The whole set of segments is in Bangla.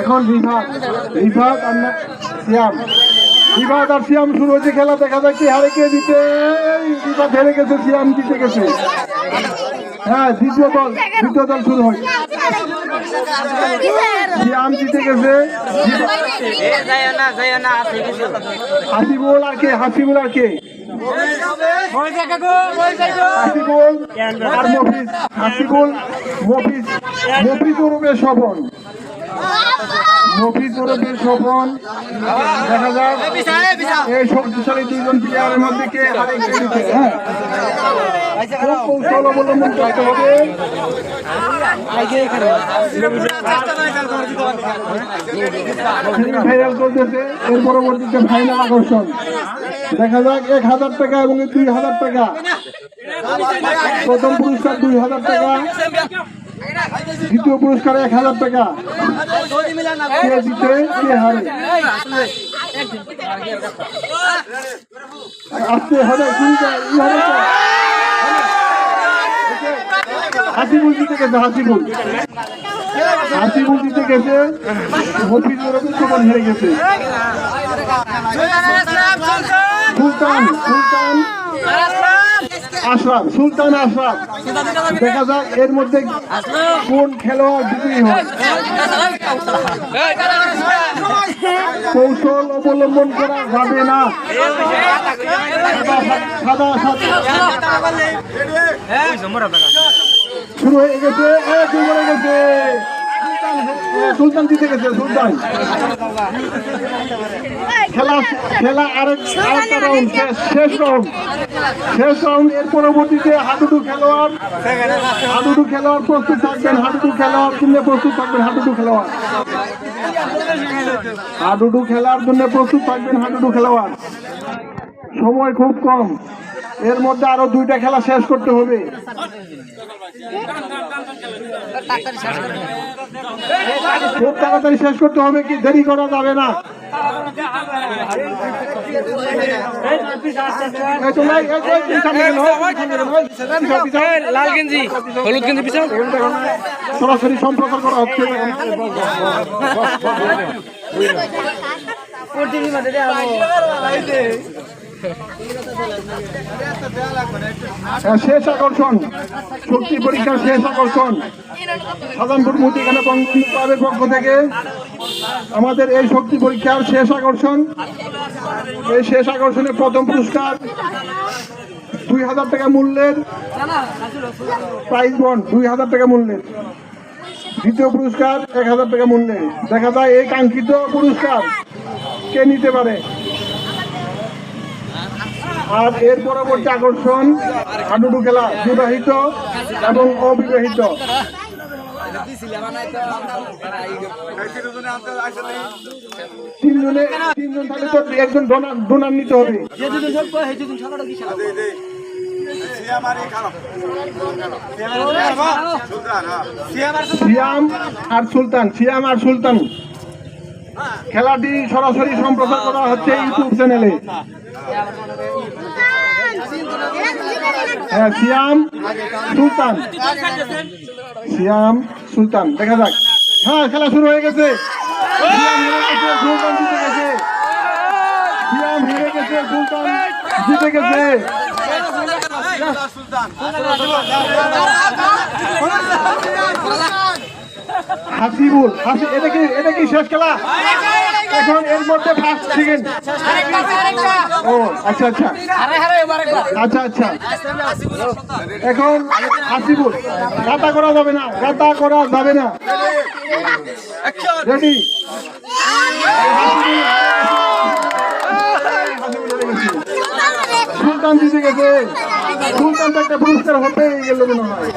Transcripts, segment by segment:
এখন রিফাত আর সিয়াম, রিফাত আর সিয়াম শুরু হয়েছে খেলা। দেখা যাক কি হারে কে জিতে। রিফাত হেরে গেছে, সিয়াম জিতে গেছে। হ্যাঁ, দ্বিতীয় দল শুরু হয়। সিয়াম জিতে গেছে। হাসিবুল আর কে? হাসিবুল আর মফিজ। হাসিবুল, মফিজ ওরফে স্বপন। স্বপন। দেখা যাক এই শক্তিশালী দুইজন প্লেয়ারের মধ্যে কে হারে কে জিতে। হ্যাঁ, কৌশল অবলম্বন করতে হবে। ফাইনাল চলতেছে, এর পরবর্তীতে ফাইনাল আকর্ষণ। দেখা যাক 1000 টাকা এবং 2000 টাকা। প্রথম পুরস্কার 2000 টাকা, দ্বিতীয় পুরস্কার 1000 টাকা। কে জিতে কে হারে আসতে হবে। হাসিবুল জিতে গেছে। হাসিবুল জিতে গেছে। মফিজুর রহমান হেরে গেছে। সুলতান আশরাফ। দেখা যাক এর মধ্যে কোন খেলোয়াড় বিজয়ী হয়। কৌশল অবলম্বন করা যাবে না। শুরু হয়ে গেছে। সুলতান জিতে গেছে। খেলা আরেকটা রাউন্ড, শেষ রাউন্ড। এর পরবর্তীতে হাডুডু খেলোয়াড় প্রস্তুত থাকবেন। হাডুডু খেলার জন্য প্রস্তুত থাকবেন। হাডুডু খেলোয়াড়। সময় খুব কম, এর মধ্যে আরো 2টা খেলা শেষ করতে হবে। খুব তাড়াতাড়ি শেষ করতে হবে, কি দেরি করা যাবে না। লাল গেঞ্জি হলুদ গেঞ্জি পিছন সরাসরি সম্প্রচার করা হচ্ছে। শেষ আকর্ষণ, শক্তি পরীক্ষার শেষ আকর্ষণ। সাধারণপুর মুদিখানা ক্লাবের পক্ষ থেকে আমাদের এই শক্তি পরীক্ষার শেষ আকর্ষণ। এই শেষ আকর্ষণে প্রথম পুরস্কার 2000 টাকা মূল্যের প্রাইজ বন্ড, 2000 টাকা মূল্যের। দ্বিতীয় পুরস্কার 1000 টাকা মূল্যের। দেখা যায় এই কাঙ্ক্ষিত পুরস্কার কে নিতে পারে। আর এর পরবর্তী আকর্ষণ হাডুডু খেলা, বিবাহিত এবং অবিবাহিত। তিনজন থাকলে তো একজন ডোনার নিতে হবে। সিয়াম আর সুলতান। খেলাটি সরাসরি সম্প্রচার করা হচ্ছে ইউটিউব চ্যানেলে। সিয়াম সুলতান। দেখা যাক। হ্যাঁ, খেলা শুরু হয়ে গেছে। সিয়াম হেরে গেছে, সুলতান জিতে গেছে। হাসিবুল, এটা কি শেষ খেলা? এখন এর মধ্যে ফার্স্ট সেকেন্ড। ও আচ্ছা। এখন হাসিবুল, গাতা করা যাবে না। রেডি? সুলতান জিতে গেছে। সুলতান তো একটা পুরস্কার হতেই গেল মনে হয়।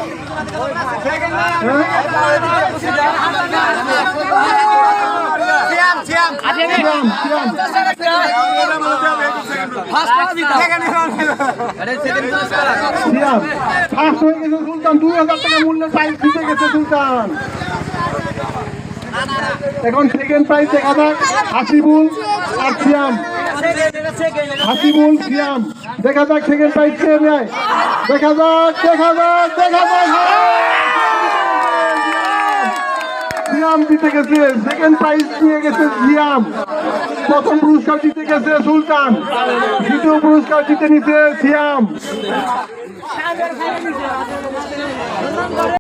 সুলতান 2000 টাকা মূল্যের প্রাইজ জিতে গেছে সুলতান। এখন সেকেন্ড প্রাইজ দেখা যাক হাসিবুল আর সিয়াম। দেখা যাক সেকেন্ড প্রাইজ কে নেয়। দেখা যাক। সিয়াম জিতে গেছে, সেকেন্ড প্রাইজ নিয়ে গেছে সিয়াম, প্রথম পুরস্কার জিতে গেছে সুলতান, দ্বিতীয় পুরস্কার জিতে নিছে সিয়াম।